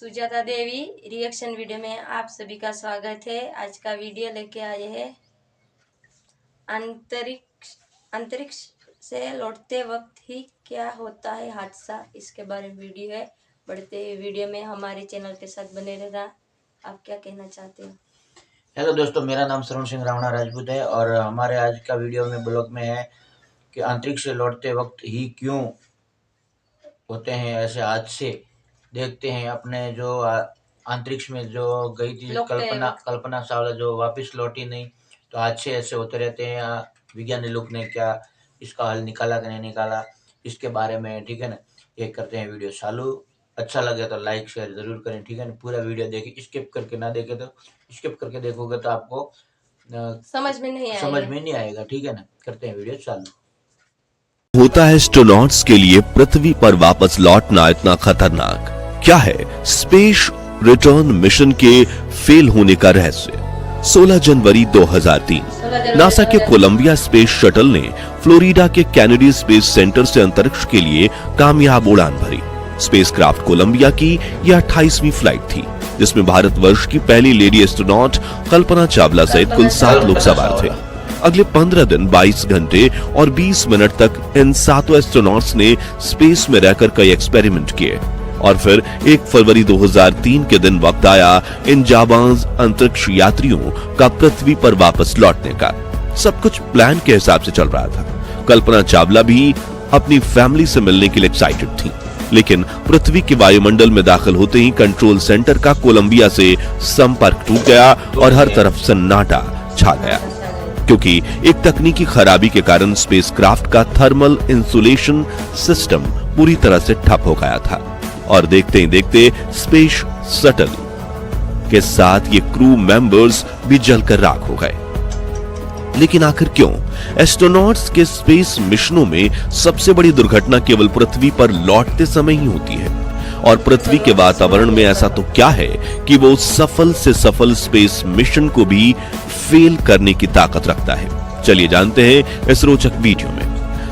सुजाता देवी reaction video में आप सभी का स्वागत है। आज का वीडियो लेके आए हैं अंतरिक्ष से लौटते वक्त ही क्या होता है हादसा, इसके बारे में वीडियो है। बढ़ते वीडियो में हमारे चैनल के साथ बने रहना। आप क्या कहना चाहते हो? हेलो दोस्तों, मेरा नाम श्रवण सिंह रावणा राजपूत है और हमारे आज का वीडियो में ब्लॉग में है कि अंतरिक्ष से लौटते वक्त ही क्यों होते हैं ऐसे हादसे। देखते हैं अपने जो अंतरिक्ष में जो गई थी कल्पना चावला जो वापस लौटी नहीं, तो हादसे ऐसे होते रहते हैं। विज्ञानी लोग ने क्या इसका हल निकाला कि नहीं निकाला, इसके बारे में, ठीक है ना, ये करते हैं वीडियो चालू। अच्छा लगे तो लाइक शेयर जरूर करें, ठीक है ना। पूरा वीडियो देखिए, स्किप करके ना देखे तो स्किप करके देखोगे तो आपको समझ में नहीं आएगा, ठीक है ना। करते हैं वीडियो चालू। होता है एस्ट्रोनॉट्स के लिए पृथ्वी पर वापस लौटना इतना खतरनाक? क्या है स्पेस रिटर्न मिशन के फेल होने का रहस्य? 16 जनवरी 2003 नासा के कोलंबिया स्पेस शटल ने फ्लोरिडा के कैनेडी स्पेस सेंटर से अंतरिक्ष के लिए कामयाब उड़ान भरी। स्पेसक्राफ्ट कोलंबिया की यह 28वीं फ्लाइट थी, जिसमें भारतवर्ष की पहली लेडी एस्ट्रोनॉट कल्पना चावला सहित कुल 7 लोग सवार थे। अगले 15 दिन 22 घंटे और 20 मिनट तक इन 7 एस्ट्रोनॉट्स ने स्पेस में रहकर कई एक्सपेरिमेंट किए और फिर 1 फरवरी 2003 के दिन वक्त आया इन जाबाज अंतरिक्ष यात्रियों का पृथ्वी पर वापस लौटने का। सब कुछ प्लान के हिसाब से चल रहा था। कल्पना चावला भी अपनी फैमिली से मिलने के लिए एक्साइटेड थी, लेकिन पृथ्वी के वायुमंडल में दाखिल होते ही कंट्रोल सेंटर का कोलंबिया से संपर्क टूट गया और हर तरफ सन्नाटा छा गया, क्योंकि एक तकनीकी खराबी के कारण स्पेसक्राफ्ट का थर्मल इंसुलेशन सिस्टम पूरी तरह से ठप हो गया था और देखते ही देखते स्पेस शटल के साथ ये क्रू मेंबर्स भी जलकर राख हो गए। लेकिन आखिर क्यों? एस्ट्रोनॉट्स के स्पेस मिशनों में सबसे बड़ी दुर्घटना केवल पृथ्वी पर लौटते समय ही होती है, और पृथ्वी के वातावरण में ऐसा तो क्या है कि वो सफल से सफल स्पेस मिशन को भी फेल करने की ताकत रखता है। चलिए जानते हैं इस रोचक वीडियो में।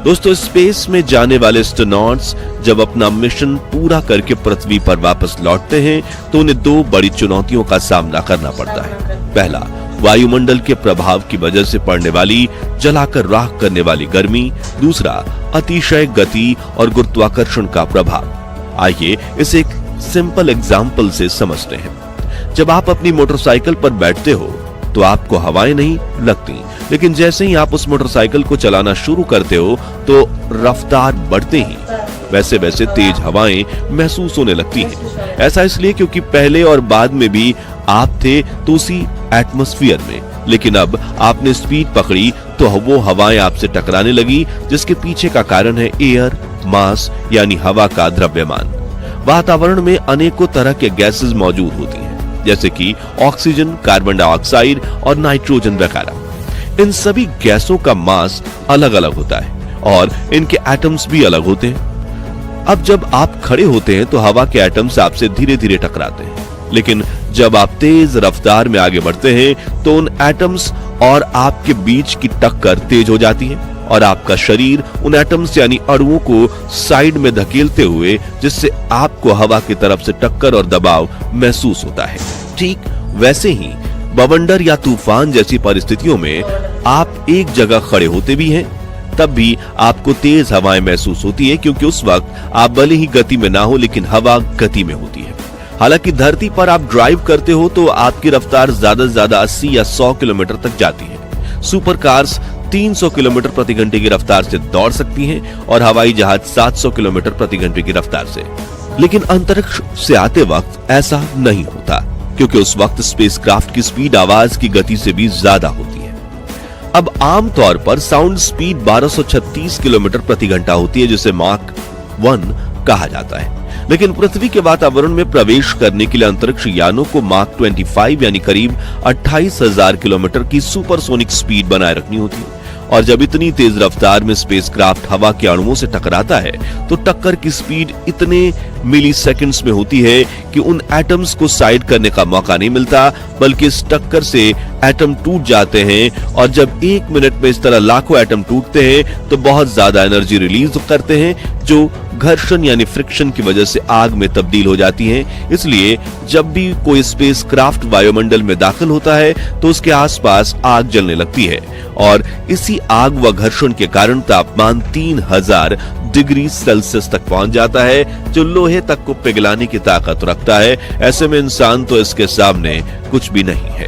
दोस्तों, स्पेस में जाने वाले एस्ट्रोनॉट्स जब अपना मिशन पूरा करके पृथ्वी पर वापस लौटते हैं तो उन्हें 2 बड़ी चुनौतियों का सामना करना पड़ता है। पहला, वायुमंडल के प्रभाव की वजह से पड़ने वाली जलाकर राख करने वाली गर्मी। दूसरा, अतिशय गति और गुरुत्वाकर्षण का प्रभाव। आइए इसे एक सिंपल एग्जाम्पल से समझते हैं। जब आप अपनी मोटरसाइकिल पर बैठते हो तो आपको हवाएं नहीं लगती, लेकिन जैसे ही आप उस मोटरसाइकिल को चलाना शुरू करते हो तो रफ्तार बढ़ते ही वैसे वैसे तेज हवाएं महसूस होने लगती हैं। ऐसा इसलिए क्योंकि पहले और बाद में भी आप थे तो उसी एटमॉस्फेयर में, लेकिन अब आपने स्पीड पकड़ी तो वो हवाएं आपसे टकराने लगी, जिसके पीछे का कारण है एयर मास यानी हवा का द्रव्यमान। वातावरण में अनेकों तरह के गैसेस मौजूद होती हैं, जैसे कि ऑक्सीजन, कार्बन डाइऑक्साइड और नाइट्रोजन वगैरह। इन सभी गैसों का मास अलग अलग होता है और इनके एटम्स भी अलग होते हैं। अब जब आप खड़े होते हैं तो हवा के एटम्स आपसे धीरे धीरे टकराते हैं, लेकिन जब आप तेज रफ्तार में आगे बढ़ते हैं तो उन एटम्स और आपके बीच की टक्कर तेज हो जाती है और आपका शरीर उन एटम्स यानी अणुओं को साइड में धकेलते हुए, जिससे आपको हवा की तरफ से टक्कर और दबाव महसूस होता है। ठीक वैसे ही बवंडर या तूफान जैसी परिस्थितियों में आप एक जगह खड़े होते भी हैं, तब भी आपको तेज हवाएं महसूस होती है, क्योंकि उस वक्त आप भले ही गति में ना हो लेकिन हवा गति में होती है। हालांकि धरती पर आप ड्राइव करते हो तो आपकी रफ्तार ज्यादा से ज्यादा 80 या 100 किलोमीटर तक जाती है। सुपर कार्स 300 किलोमीटर प्रति घंटे की रफ्तार से दौड़ सकती हैं और हवाई जहाज 700 किलोमीटर प्रति घंटे की रफ्तार से। लेकिन अंतरिक्ष से आते वक्त ऐसा नहीं होता, क्योंकि उस वक्त स्पेसक्राफ्ट की स्पीड आवाज की गति से भी ज्यादा होती है। अब आमतौर पर साउंड स्पीड 1236 किलोमीटर प्रति घंटा होती है, जिसे माक 1 कहा जाता है। लेकिन पृथ्वी के वातावरण में प्रवेश करने के लिए अंतरिक्ष यानों को माक 25 यानी करीब 28,000 किलोमीटर की सुपरसोनिक स्पीड बनाए रखनी होती है। और जब इतनी तेज रफ्तार में स्पेसक्राफ्ट हवा के अणुओं से टकराता है तो टक्कर की स्पीड इतने मिली सेकेंड्स में होती है कि उन एटम्स को साइड करने का मौका नहीं मिलता, बल्कि इस टक्कर से एटम टूट जाते हैं और जब 1 मिनट में इस तरह लाखों एटम टूटते हैं तो बहुत ज्यादा एनर्जी रिलीज करते हैं जो घर्षण यानी फ्रिक्शन की वजह से आग में तब्दील हो जाती हैं। इसलिए जब भी कोई स्पेसक्राफ्ट वायुमंडल में दाखिल होता है तो उसके आसपास आग जलने लगती है और इसी आग व घर्षण के कारण तापमान 3000 डिग्री सेल्सियस तक पहुंच जाता है जो लोहे तक को पिघलाने की ताकत रखता है। ऐसे में इंसान तो इसके सामने कुछ भी नहीं है।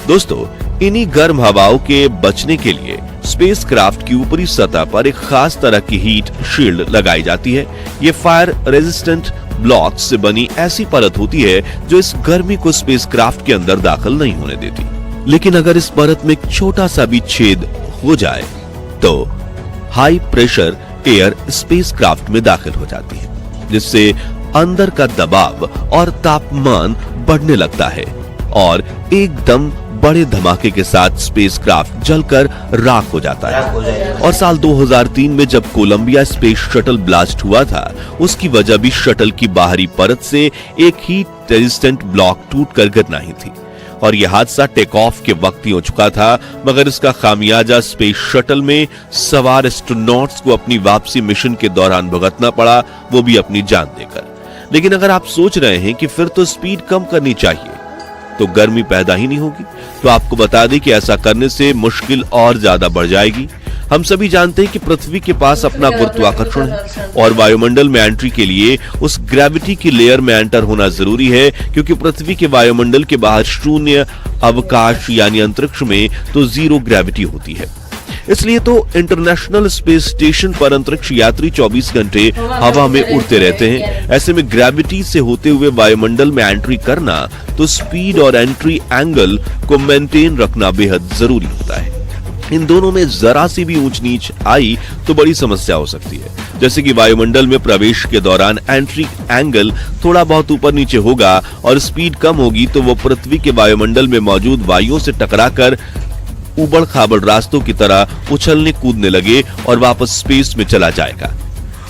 दोस्तों, इन्हीं गर्म हवाओं के बचने के लिए स्पेसक्राफ्ट की ऊपरी सतह पर एक खास तरह की हीट शील्ड लगाई जाती है। ये फायर रेजिस्टेंट ब्लॉक से बनी ऐसी परत होती है जो इस गर्मी को स्पेसक्राफ्ट के अंदर दाखिल नहीं होने देती। लेकिन अगर इस परत में एक छोटा सा भी छेद हो जाए तो हाई प्रेशर एयर स्पेसक्राफ्ट में दाखिल हो जाती है, जिससे अंदर का दबाव और तापमान बढ़ने लगता है और एकदम बड़े धमाके के साथ स्पेसक्राफ्ट जलकर राख हो जाता है। और साल 2003 में जब कोलंबिया स्पेस शटल ब्लास्ट हुआ था, उसकी वजह भी शटल की बाहरी परत से एक हीट रेजिस्टेंट ब्लॉक टूटकर गिरना ही थी और यह हादसा टेक ऑफ के वक्त ही हो चुका था, मगर इसका खामियाजा स्पेस शटल में सवार एस्ट्रोनॉट्स को अपनी वापसी मिशन के दौरान भुगतना पड़ा, वो भी अपनी जान देकर। लेकिन अगर आप सोच रहे हैं कि फिर तो स्पीड कम करनी चाहिए तो गर्मी पैदा ही नहीं होगी, तो आपको बता दें कि ऐसा करने से मुश्किल और ज्यादा बढ़ जाएगी। हम सभी जानते हैं कि पृथ्वी के पास अपना गुरुत्वाकर्षण है और वायुमंडल में एंट्री के लिए उस ग्रेविटी की लेयर में एंटर होना जरूरी है, क्योंकि पृथ्वी के वायुमंडल के बाहर शून्य अवकाश यानी अंतरिक्ष में तो जीरो ग्रेविटी होती है। इसलिए तो इंटरनेशनल स्पेस स्टेशन पर अंतरिक्ष यात्री 24 घंटे हवा में उड़ते रहते हैं। ऐसे में ग्रेविटी से होते हुए वायुमंडल में एंट्री करना तो स्पीड और एंट्री एंगल को मेंटेन रखना बेहद जरूरी होता है। इन दोनों में जरा सी भी ऊंच नीच आई तो बड़ी समस्या हो सकती है। जैसे कि वायुमंडल में प्रवेश के दौरान एंट्री एंगल थोड़ा बहुत ऊपर नीचे होगा और स्पीड कम होगी तो वो पृथ्वी के वायुमंडल में मौजूद वायुओं से टकराकर उबड़ खाबड़ रास्तों की तरह उछलने कूदने लगे और वापस स्पेस में चला जाएगा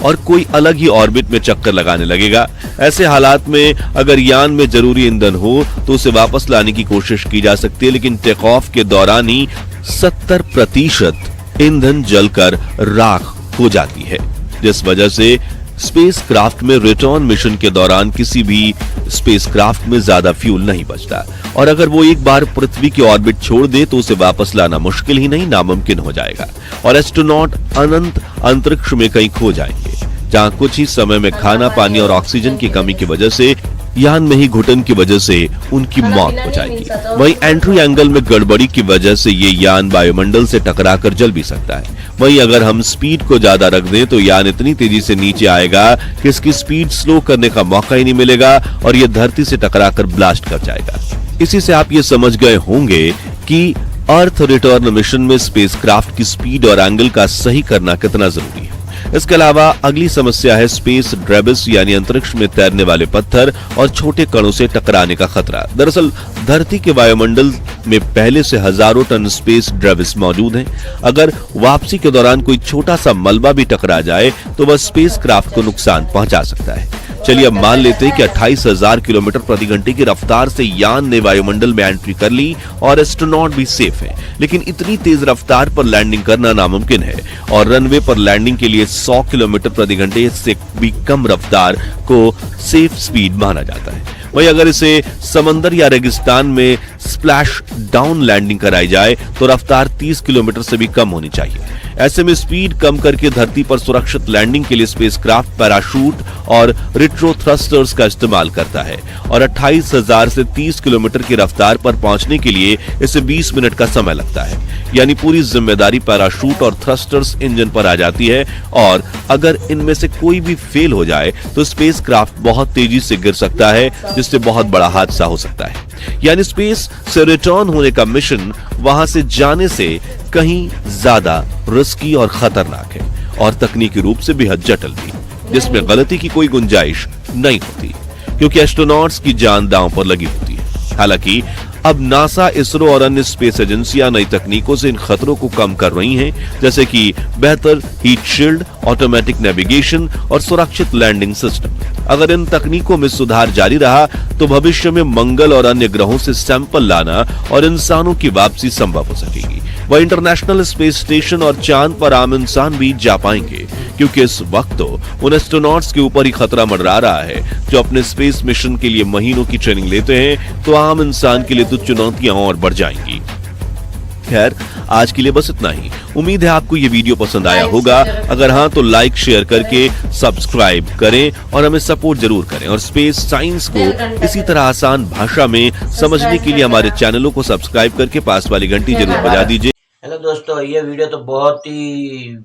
और कोई अलग ही ऑर्बिट में चक्कर लगाने लगेगा। ऐसे हालात में अगर यान में जरूरी ईंधन हो तो उसे वापस लाने की कोशिश की जा सकती है, लेकिन टेक ऑफ के दौरान ही 70% ईंधन जलकर राख हो जाती है, जिस वजह से स्पेसक्राफ्ट में रिटर्न मिशन के दौरान किसी भी स्पेसक्राफ्ट में ज्यादा फ्यूल नहीं बचता और अगर वो एक बार पृथ्वी की ऑर्बिट छोड़ दे तो उसे वापस लाना मुश्किल ही नहीं नामुमकिन हो जाएगा और एस्ट्रोनॉट अनंत अंतरिक्ष में कहीं खो जाएंगे, जहां कुछ ही समय में खाना पानी और ऑक्सीजन की कमी की वजह से यान में ही घुटन की वजह से उनकी मौत हो जाएगी। वहीं एंट्री एंगल में गड़बड़ी की वजह से ये यान वायुमंडल से टकराकर जल भी सकता है। वहीं अगर हम स्पीड को ज्यादा रख दें तो यान इतनी तेजी से नीचे आएगा कि इसकी स्पीड स्लो करने का मौका ही नहीं मिलेगा और ये धरती से टकराकर ब्लास्ट कर जाएगा। इसी से आप ये समझ गए होंगे कि अर्थ रिटर्न मिशन में स्पेसक्राफ्ट की स्पीड और एंगल का सही करना कितना जरूरी है। इसके अलावा अगली समस्या है स्पेस ड्रेबिस यानी अंतरिक्ष में तैरने वाले पत्थर और छोटे कणों से टकराने का खतरा। दरअसल धरती के वायुमंडल में पहले से हजारों टन स्पेस ड्रेबिस मौजूद हैं। अगर वापसी के दौरान कोई छोटा सा मलबा भी टकरा जाए तो वह स्पेसक्राफ्ट को नुकसान पहुंचा सकता है। चलिए अब मान लेते हैं कि 28,000 किलोमीटर प्रति घंटे की रफ्तार से यान ने वायुमंडल में एंट्री कर ली और एस्ट्रोनॉट भी सेफ है, लेकिन इतनी तेज रफ्तार पर लैंडिंग करना नामुमकिन है और रनवे पर लैंडिंग के लिए 100 किलोमीटर प्रति घंटे से भी कम रफ्तार को सेफ स्पीड माना जाता है। वहीं अगर इसे समंदर या रेगिस्तान में स्प्लैश डाउन लैंडिंग कराई जाए तो रफ्तार 30 किलोमीटर से भी कम होनी चाहिए। ऐसे में स्पीड कम करके धरती पर सुरक्षित लैंडिंग के लिए स्पेसक्राफ्ट पैराशूट और रिट्रो थ्रस्टर्स का इस्तेमाल करता है और 28,000 से 30 किलोमीटर की रफ्तार पर पहुंचने के लिए इसे 20 मिनट का समय लगता है। यानी पूरी जिम्मेदारी पैराशूट और थ्रस्टर्स इंजन पर आ जाती है और अगर इनमें से कोई भी फेल हो जाए तो स्पेसक्राफ्ट बहुत तेजी से गिर सकता है, जिससे बहुत बड़ा हादसा हो सकता है। यानी स्पेस से रिटर्न होने का मिशन वहां से जाने से कहीं ज्यादा रिस्की और खतरनाक है और तकनीकी रूप से बेहद जटिल भी, जिसमें गलती की कोई गुंजाइश नहीं होती क्योंकि एस्ट्रोनॉट्स की जान दांव पर लगी होती है। हालांकि अब नासा, इसरो और अन्य स्पेस एजेंसियां नई तकनीकों से इन खतरों को कम कर रही हैं, जैसे कि बेहतर हीट शील्ड, ऑटोमेटिक नेविगेशन और सुरक्षित लैंडिंग सिस्टम। अगर इन तकनीकों में सुधार जारी रहा तो भविष्य में मंगल और अन्य ग्रहों से सैंपल लाना और इंसानों की वापसी संभव हो सकेगी। वह इंटरनेशनल स्पेस स्टेशन और चांद पर आम इंसान भी जा पाएंगे, क्योंकि इस वक्त तो उन एस्ट्रोनॉट्स के ऊपर ही खतरा मंडरा रहा है जो अपने स्पेस मिशन के लिए महीनों की ट्रेनिंग लेते हैं, तो आम इंसान के लिए तो चुनौतियां और बढ़ जाएंगी। खैर, आज के लिए बस इतना ही। उम्मीद है आपको ये वीडियो पसंद आया होगा। अगर हाँ तो लाइक शेयर करके सब्सक्राइब करें और हमें सपोर्ट जरूर करें। और स्पेस साइंस को इसी तरह आसान भाषा में समझने के लिए हमारे चैनलों को सब्सक्राइब करके पास वाली घंटी जरूर बजा दीजिए। हेलो दोस्तों, ये वीडियो तो बहुत ही,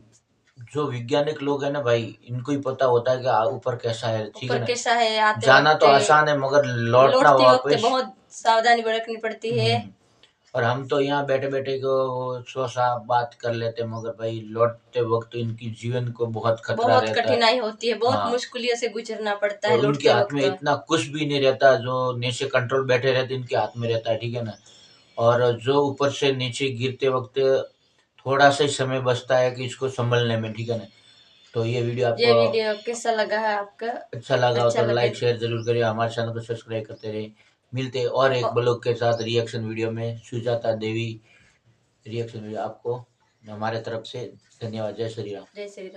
जो वैज्ञानिक लोग हैं ना भाई, इनको ही पता होता है कि ऊपर कैसा है, ठीक है ऊपर ना। कैसा है, आते जाना तो वक्त आसान है मगर लौटना लौटते वक्त वापस बहुत सावधानी बरतनी पड़ती है। और हम तो यहाँ बैठे बैठे को 100 बात कर लेते हैं, मगर भाई लौटते वक्त इनकी जीवन को बहुत खतरा बहुत रहता है। कठिनाई होती है, बहुत हाँ। मुश्किलों से गुजरना पड़ता है और उनके लौटते हाथ में वक्त। इतना कुछ भी नहीं रहता, जो नीचे कंट्रोल बैठे रहते इनके हाथ में रहता है, ठीक है ना। और जो ऊपर से नीचे गिरते वक्त थोड़ा सा ही समय बचता है कि इसको संभलने में, ठीक है ना। तो ये वीडियो ये आपको वीडियो कैसा लगा है आपका? अच्छा लगा हो अच्छा तो लगे लाइक शेयर जरूर करिए, हमारे चैनल को सब्सक्राइब करते रहे। मिलते हैं और एक ब्लॉग के साथ रिएक्शन वीडियो में। सुजाता देवी रिएक्शन वीडियो आपको हमारे तरफ से धन्यवाद। जय श्री राम। जय श्री राम।